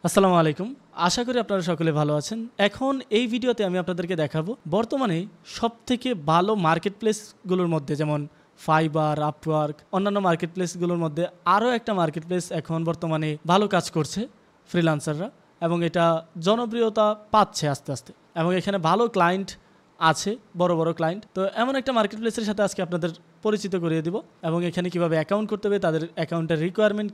আসসালামু আলাইকুম। আশা করি আপনারা সকলে ভালো আছেন। এখন এই ভিডিওতে আমি আপনাদেরকে দেখাবো বর্তমানে সবথেকে ভালো মার্কেট প্লেসগুলোর মধ্যে, যেমন ফাইবার, আপওয়ার্ক, অন্যান্য মার্কেট প্লেসগুলোর মধ্যে আরও একটা মার্কেট প্লেস এখন বর্তমানে ভালো কাজ করছে ফ্রিল্যান্সাররা, এবং এটা জনপ্রিয়তা পাচ্ছে আস্তে আস্তে, এবং এখানে ভালো ক্লায়েন্ট আছে, বড় বড় ক্লায়েন্ট। তো এমন একটা মার্কেট প্লেসের সাথে আজকে আপনাদের পরিচিত করিয়ে দিব, এবং এখানে কিভাবে অ্যাকাউন্ট করতে হবে, তাদের অ্যাকাউন্টের রিকোয়ারমেন্ট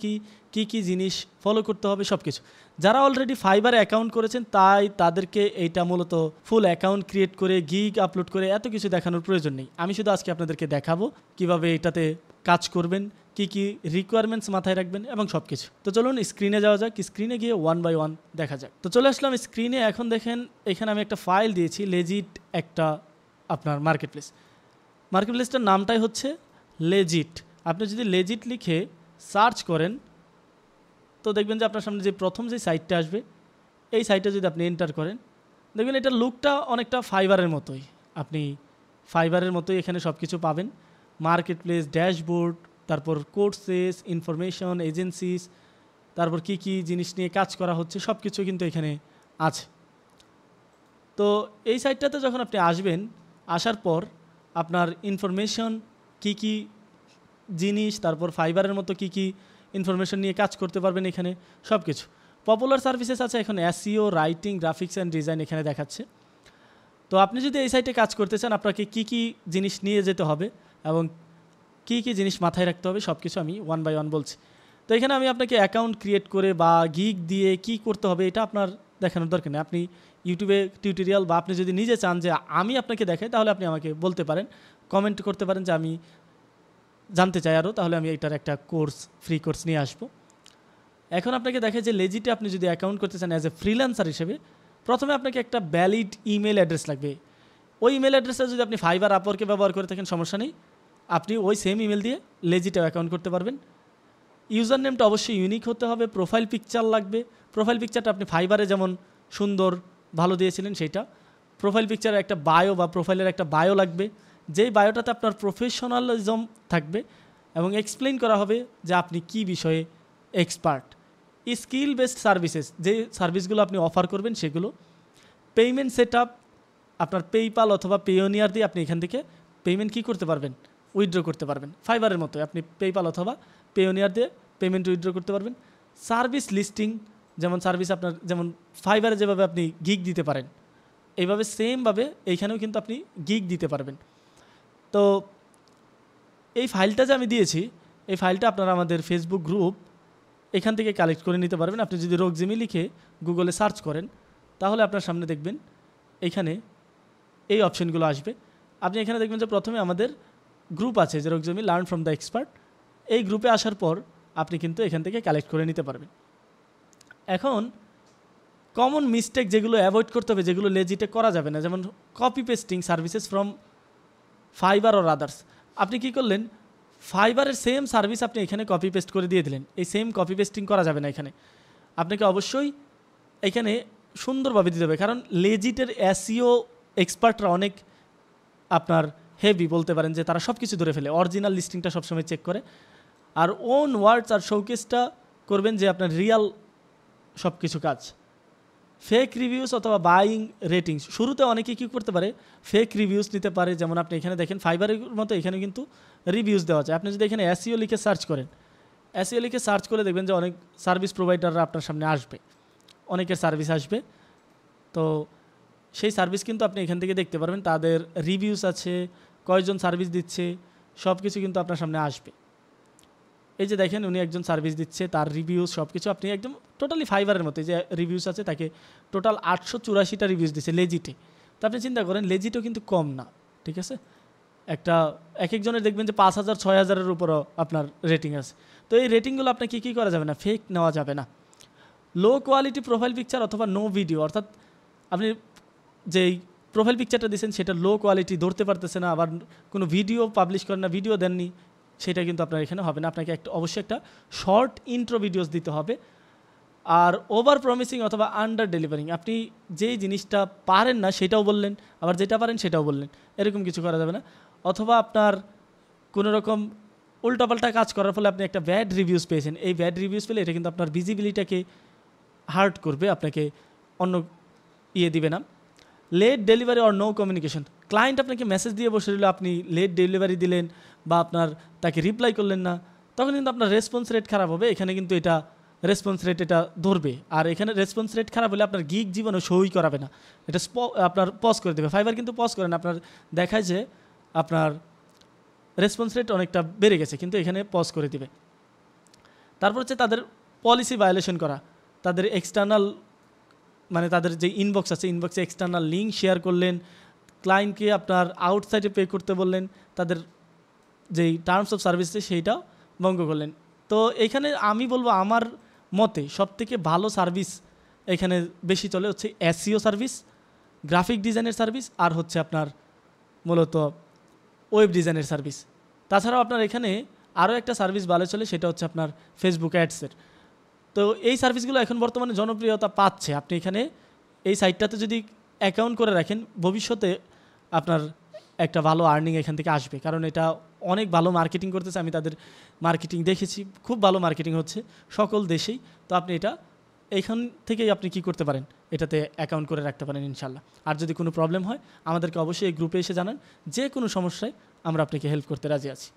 কী কী জিনিস ফলো করতে হবে, সব কিছু। যারা অলরেডি ফাইবারে অ্যাকাউন্ট করেছেন তাই তাদেরকে এইটা মূলত ফুল অ্যাকাউন্ট ক্রিয়েট করে গিগ আপলোড করে এত কিছু দেখানোর প্রয়োজন নেই। আমি শুধু আজকে আপনাদেরকে দেখাবো কিভাবে এটাতে কাজ করবেন, কি কি রিকোয়ারমেন্টস মাথায় রাখবেন এবং সব কিছু। তো চলুন স্ক্রিনে যাওয়া যাক, স্ক্রিনে গিয়ে ওয়ান বাই ওয়ান দেখা যাক। তো চলে আসলাম স্ক্রিনে। এখন দেখেন এখানে আমি একটা ফাইল দিয়েছি, লেজিট একটা আপনার মার্কেট প্লেসটার নামটাই হচ্ছে লেজিট। আপনি যদি লেজিট লিখে সার্চ করেন তো দেখবেন যে আপনার সামনে যে প্রথম যে সাইটটা আসবে, এই সাইটে যদি আপনি এন্টার করেন দেখবেন এটার লুকটা অনেকটা ফাইবারের মতোই। আপনি ফাইবারের মতোই এখানে সব কিছু পাবেন, মার্কেট প্লেস, ড্যাশবোর্ড, তারপর কোর্সেস, ইনফরমেশন, এজেন্সিস, তারপর কি কি জিনিস নিয়ে কাজ করা হচ্ছে সব কিছু কিন্তু এখানে আছে। তো এই সাইটটাতে যখন আপনি আসবেন, আসার পর আপনার ইনফরমেশন কি কি জিনিস, তারপর ফাইবারের মতো কি কি ইনফরমেশন নিয়ে কাজ করতে পারবেন এখানে সব কিছু। পপুলার সার্ভিসেস আছে এখন SEO, writing, graphics and design এখানে দেখাচ্ছে। তো আপনি যদি এই সাইটে কাজ করতে চান আপনাকে কি কি জিনিস নিয়ে যেতে হবে এবং কি কি জিনিস মাথায় রাখতে হবে সব কিছু আমি ওয়ান বাই ওয়ান বলছি। তো এখানে আমি আপনাকে অ্যাকাউন্ট ক্রিয়েট করে বা গিগ দিয়ে কি করতে হবে এটা আপনার দেখানোর দরকার নেই। আপনি ইউটিউবে টিউটোরিয়াল বা আপনি যদি নিজে চান যে আমি আপনাকে দেখাই তাহলে আপনি আমাকে বলতে পারেন, কমেন্ট করতে পারেন যে আমি জানতে চাই আরও, তাহলে আমি এটার একটা ফ্রি কোর্স নিয়ে আসবো। এখন আপনাকে দেখে যে লেজিটে আপনি যদি অ্যাকাউন্ট করতে চান অ্যাজ এ ফ্রিল্যান্সার হিসেবে, প্রথমে আপনাকে একটা ভ্যালিড ইমেল অ্যাড্রেস লাগবে। ওই ইমেল অ্যাড্রেসটা যদি আপনি ফাইবার, আপওয়ার্কে ব্যবহার করে থাকেন সমস্যা নেই, আপনি ওই সেম ইমেল দিয়ে লেজিটেও অ্যাকাউন্ট করতে পারবেন। ইউজার নেমটা অবশ্যই ইউনিক হতে হবে। প্রোফাইল পিকচার লাগবে। প্রোফাইল পিকচারটা আপনি ফাইবারে যেমন সুন্দর ভালো দিয়েছিলেন সেইটা। প্রোফাইল পিকচারের একটা বায়ো বা প্রোফাইলের একটা বায়ো লাগবে, যেই বায়োটাতে আপনার প্রফেশনালিজম থাকবে এবং এক্সপ্লেইন করা হবে যে আপনি কি বিষয়ে এক্সপার্ট। স্কিল বেসড সার্ভিসেস, যে সার্ভিসগুলো আপনি অফার করবেন সেগুলো। পেমেন্ট সেট আপ, আপনার পেইপাল অথবা পেওনিয়ার দিয়ে আপনি এখান থেকে পেমেন্ট কী করতে পারবেন, উইথড্র করতে পারবেন। ফাইবারের মতো আপনি পেইপাল অথবা পেওনিয়ার দিয়ে পেমেন্ট উইথড্র করতে পারবেন। সার্ভিস লিস্টিং, যেমন সার্ভিস আপনার যেমন ফাইবারে যেভাবে আপনি গিগ দিতে পারেন এইভাবে সেমভাবে এইখানেও কিন্তু আপনি গিগ দিতে পারবেন। তো এই ফাইলটা যে আমি দিয়েছি, এই ফাইলটা আপনারা আমাদের ফেসবুক গ্রুপ এখান থেকে কালেক্ট করে নিতে পারবেন। আপনি যদি রোগজিমি লিখে গুগলে সার্চ করেন তাহলে আপনার সামনে দেখবেন এইখানে এই অপশনগুলো আসবে। আপনি এখানে দেখবেন যে প্রথমে আমাদের গ্রুপ আছে যে রোগজিমি লার্ন ফ্রম দ্য এক্সপার্ট। এই গ্রুপে আসার পর আপনি কিন্তু এখান থেকে কালেক্ট করে নিতে পারবেন। এখন কমন মিস্টেক যেগুলো অ্যাভয়েড করতে হবে, যেগুলো লেজিটে করা যাবে না, যেমন copy pasting services from fibre or others. আপনি কি করলেন, ফাইবারের সেম সার্ভিস আপনি এখানে কপি পেস্ট করে দিয়ে দিলেন। এই সেম কপি পেস্টিং করা যাবে না এখানে। আপনাকে অবশ্যই এখানে সুন্দরভাবে দিতে হবে, কারণ লেজিটের এসইও এক্সপার্টরা অনেক আপনার হেভি বলতে পারেন, যে তারা সব কিছু ধরে ফেলে। অরিজিনাল লিস্টিংটা সবসময় চেক করে, আর ওন ওয়ার্ডস আর শোকেসটা করবেন যে আপনার রিয়াল সব কিছু কাজ। ফেক রিভিউস অথবা বাইং রেটিংস, শুরুতে অনেকে কী করতে পারে, ফেক রিভিউস নিতে পারে। যেমন আপনি এখানে দেখেন ফাইবারের মতো এখানে কিন্তু রিভিউস দেওয়া যায়। আপনি যদি এখানে এসইও লিখে সার্চ করেন, এসইও লিখে সার্চ করে দেখবেন যে অনেক সার্ভিস প্রোভাইডাররা আপনার সামনে আসবে, অনেকের সার্ভিস আসবে। তো সেই সার্ভিস কিন্তু আপনি এখান থেকে দেখতে পারবেন, তাদের রিভিউস আছে, কয়জন সার্ভিস দিচ্ছে, সব কিছু কিন্তু আপনার সামনে আসবে। এই যে দেখেন উনি একজন সার্ভিস দিচ্ছে, তার রিভিউস সব কিছু আপনি একদম টোটালি ফাইবারের মতো যে রিভিউস আছে, তাকে টোটাল 884টা রিভিউস দিচ্ছে লেজিটে। তো আপনি চিন্তা করেন লেজিটও কিন্তু কম না, ঠিক আছে। এক একজনের দেখবেন যে 5,000 6,000-এর উপরও আপনার রেটিং আছে। তো এই রেটিংগুলো আপনাকে কী করা যাবে না, ফেক নেওয়া যাবে না। লো কোয়ালিটি প্রোফাইল পিকচার অথবা নো ভিডিও, অর্থাৎ আপনি যেই প্রোফাইল পিকচারটা দিচ্ছেন সেটা লো কোয়ালিটি, ধরতে পারতেছে না, আবার কোনো ভিডিও পাবলিশ করেন না, ভিডিও দেননি, সেটা কিন্তু আপনার এখানে হবে না। আপনাকে অবশ্যই একটা শর্ট ইন্ট্রো ভিডিওস দিতে হবে। আর ওভার প্রমিসিং অথবা আন্ডার ডেলিভারিং, আপনি যেই জিনিসটা পারেন না সেটাও বললেন, আবার যেটা পারেন সেটাও বললেন, এরকম কিছু করা যাবে না। অথবা আপনার কোনো রকম উল্টাপাল্টা কাজ করার ফলে আপনি একটা ব্যাড রিভিউস পেয়েছেন, এই ব্যাড রিভিউস পেলে এটা কিন্তু আপনার ভিজিবিলিটিকে হার্ট করবে, আপনাকে অন্য দিবে না। Late delivery or no communication, client আপনাকে মেসেজ দিয়ে বসে রইল, আপনি লেট ডেলিভারি দিলেন বা আপনার তাকে রিপ্লাই করলেন না, তখন কিন্তু আপনার রেসপন্স রেট খারাপ হবে। এখানে কিন্তু এটা রেসপন্স রেট এটা ধরবে, আর এখানে রেসপন্স রেট খারাপ হলে আপনার গিগ জীবনে সই করাবে না, এটা আপনার পজ করে দেবে। ফাইবার কিন্তু পজ করেন, আপনার দেখায় যে আপনার রেসপন্স রেট অনেকটা বেড়ে গেছে, কিন্তু এখানে পজ করে দিবে। তারপর হচ্ছে তাদের পলিসি ভায়োলেশন করা, তাদের এক্সটার্নাল মানে তাদের যে ইনবক্স আছে, ইনবক্সে এক্সটার্নাল লিঙ্ক শেয়ার করলেন, ক্লায়েন্টকে আপনার আউটসাইডে পে করতে বললেন, তাদের যেই টার্মস অফ সার্ভিস সেইটা ভঙ্গ করলেন। তো এইখানে আমি বলবো আমার মতে সবথেকে ভালো সার্ভিস এখানে বেশি চলে হচ্ছে এসইও সার্ভিস, গ্রাফিক ডিজাইনের সার্ভিস, আর হচ্ছে আপনার মূলত ওয়েব ডিজাইনের সার্ভিস। তাছাড়াও আপনার এখানে আরও একটা সার্ভিস ভালো চলে, সেটা হচ্ছে আপনার ফেসবুক অ্যাডসের। তো এই সার্ভিসগুলো এখন বর্তমানে জনপ্রিয়তা পাচ্ছে। আপনি এখানে এই সাইটটাতে যদি অ্যাকাউন্ট করে রাখেন, ভবিষ্যতে আপনার একটা ভালো আর্নিং এখান থেকে আসবে, কারণ এটা অনেক ভালো মার্কেটিং করতেছে। আমি তাদের মার্কেটিং দেখেছি, খুব ভালো মার্কেটিং হচ্ছে সকল দেশেই। তো আপনি এটা এইখান থেকেই আপনি কি করতে পারেন, এটাতে অ্যাকাউন্ট করে রাখতে পারেন ইনশাল্লাহ। আর যদি কোনো প্রবলেম হয় আমাদেরকে অবশ্যই এই গ্রুপে এসে জানান, যে কোনো সমস্যায় আমরা আপনাকে হেল্প করতে রাজি আছি।